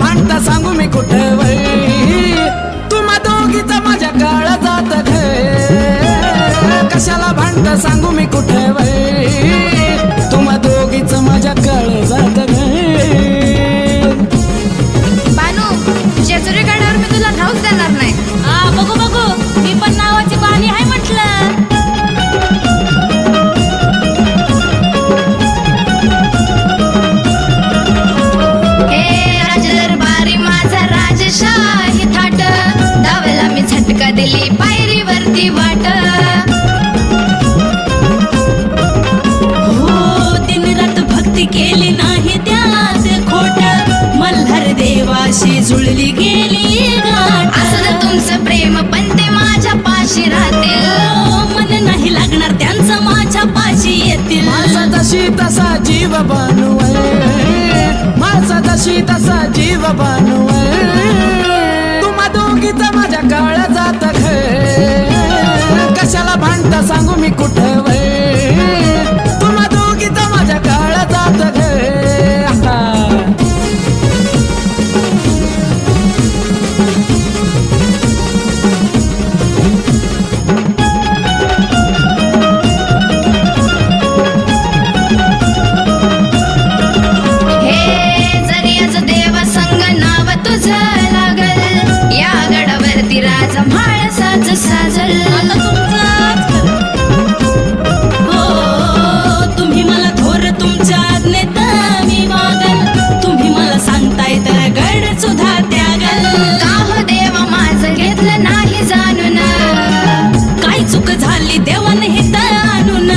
भांडता सांगू मी कुठे वय तुम्हा दोघीचा माझ्या काळ जात घे कशाला भांडता सांगू मी कुठे वय तुम्हा दोघीच माझ्या काळ जात घे बानू जेजुरी गडावर मी तुला राहूच देणार नाही बघू बघू मी पण नावाची बाणी आहे म्हटलं शाही थाट डावला मी झटका दिली पायरीवरती वाट हो दिन रात भक्ती केली नाही त्यात खोट मल्हार देवाशी जुळली गेली गाठ असं तुमचं प्रेम पण ते माझ्या पाशी राहतील मन नाही लागणार त्यांचं माझ्या पाशी येतील माझा जशी तसा जीव बनवय माझा जशी तसा जीव बनवय तुम्हा दोघीचा माझ्या काळ जात घे कशाला भांडता सांगू मी कुठे वय तुम्हा दोघीचा माझ्या काळ जात घे साजल हो तुम्ही मला थोर तुमच्या आज्ञेत मी वागल तुम्ही मला सांगताय तर गड सुद्धा त्यागल का हो देवा माझं घेतलं नाही जाणून काय चूक झाली देवाने हित आणून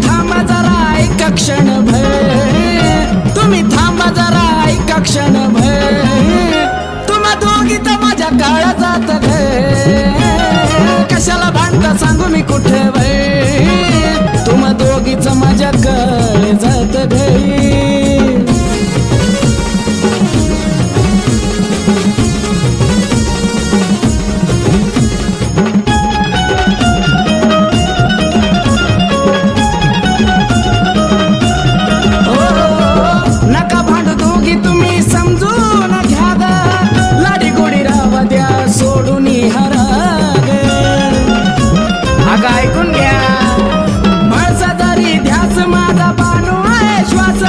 थांबा जरा ऐका क्षण भय तुम्ही थांबा जरा ऐका क्षण भय तुम्हा दोघीचा माझ्या काळ जात घे कशाला भांडता सांगू मी कुठे वय तुम्हा दोघीच माझ्या काळ जात घे नका भांडू दोघी तुम्ही समजून घ्या लाडी गोडी राहा द्या सोडून हराग अगं ऐकून घ्या माणसा जरी ध्यास माझा बानू आहे श्वास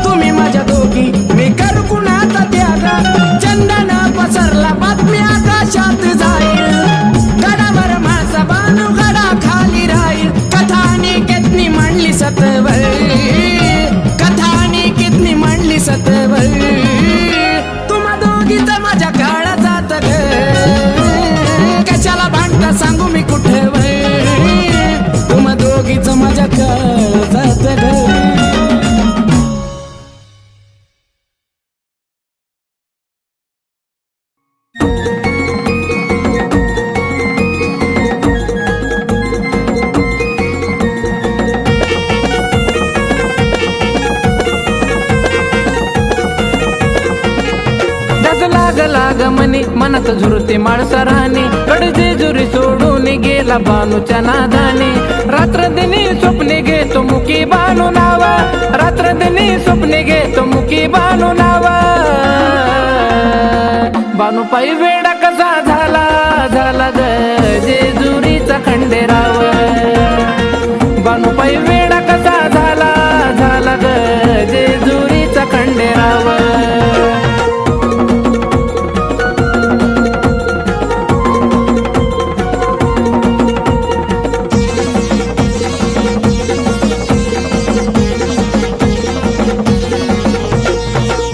तुम्ही माझ्या दोघी मी करू कुणाचा त्याग चंदन पसरला बातमी आकाशात जाईल गडावर माणसा बानू गडा खाली राहील कथानी कितनी म्हणली सतवय कथानी कितनी म्हणली सतवय तुम्हा दोघीचा माझ्या काळा जात घे कशाला भांडता सांगू मी कुठे वय तुम्हा दोघीच माझ्या काळ जात घे लाग मनी मनात झुरते माळसा राहणे कडे जेजुरी सोडून गेला बानूच्या नादाने रात्र दिनी स्वप्ने घेतो मुकी बानू नावा रात्र दिनी स्वप्ने घेतो मुकी बानू नावा बानू पायी वेडा कसा झाला झाला ग जेजुरीचा खंडेराव बानू पायी वेडा कसा झाला झाला ग जेजुरीचा खंडेराव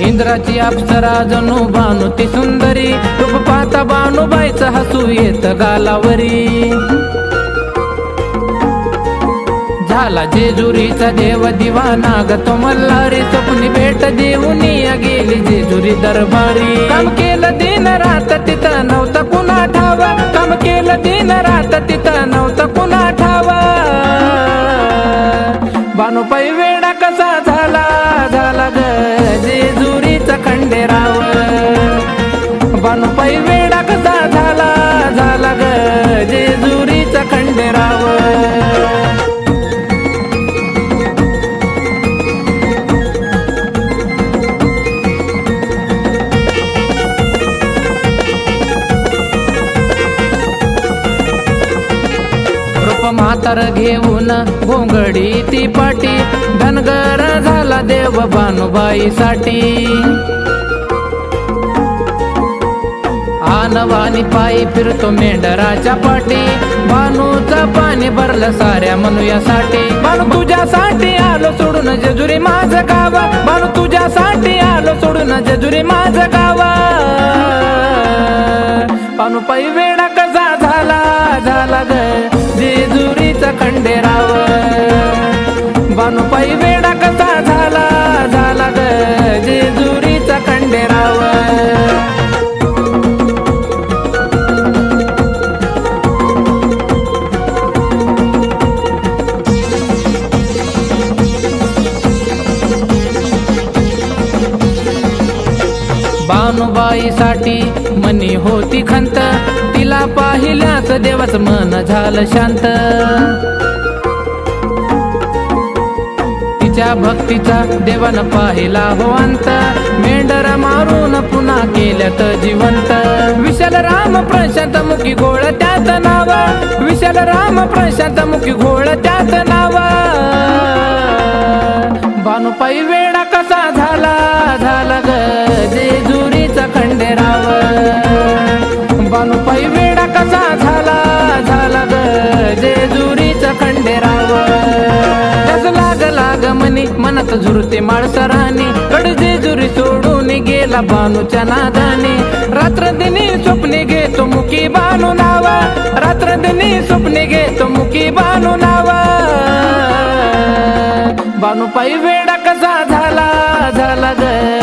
इंद्राची अप्सरा जणू बानू ती सुंदरी रूप पाहता बानूबाईचं हसू येत गालावरी झाला जेजुरीचा देव दिवाना ग तो मल्हारी स्वप्नी भेट देऊन गेली जेजुरी दरबारी काम केलं दिन रात तिथं नव्हतं कुणा ठावा काम केलं दिन रात तिथं नव्हतं कुणा ठावा बानूपाई वेडा कसा झाला झाला ग जेजुरीचा खंडेराव बानूपाई वेडा कसा झाला झाला ग जेजुरीचा खंडेराव अवतार घेऊन घोंगडी ती पाटी धनगर झाला देव भानुबाईसाठी आनवानी पायी फिरतो मेंढराच्या पाठी भानूचं पाणी भरलं साऱ्या मनुयासाठी भानू तुझ्यासाठी आलो सोडून जेजुरी माझं गाव भानू तुझ्यासाठी आलो सोडून जेजुरी माझं गाव भानू पायी वेडा कसा झाला ग जेजुरीचा खंडेराव भानू पायी वेडा कसा झाला ग जेजुरीचा खंडेराव भानुबाईसाठी मनी होती खंत तिला पाहिल्याच देवाच मन झालं शांत तिच्या भक्तीचा देवानं पाहिला हो अंत मेंढर मारून पुन्हा केल्यात जिवंत विशाल राम प्रशांत मुखी घोळ त्यात नाव विशाल राम प्रशांत मुखी घोळ त्यात नाव भानुपाई वेडा कसा झाला ग जेजुरीचा खंडेराव भानुपाई वेडा कसा झाला ग जेजुरीचा खंडेराव त्याच लाग मनी मनात झुरते माळसराने कड जेजुरी सोडून गेला भानूच्या नादाने रात्र दिनी स्वप्ने घेतो मुखी भानू नावा रात्र दिनी स्वप्ने घेतो मुखी भानू नावा भानुपाई वेडा कसा झाला ग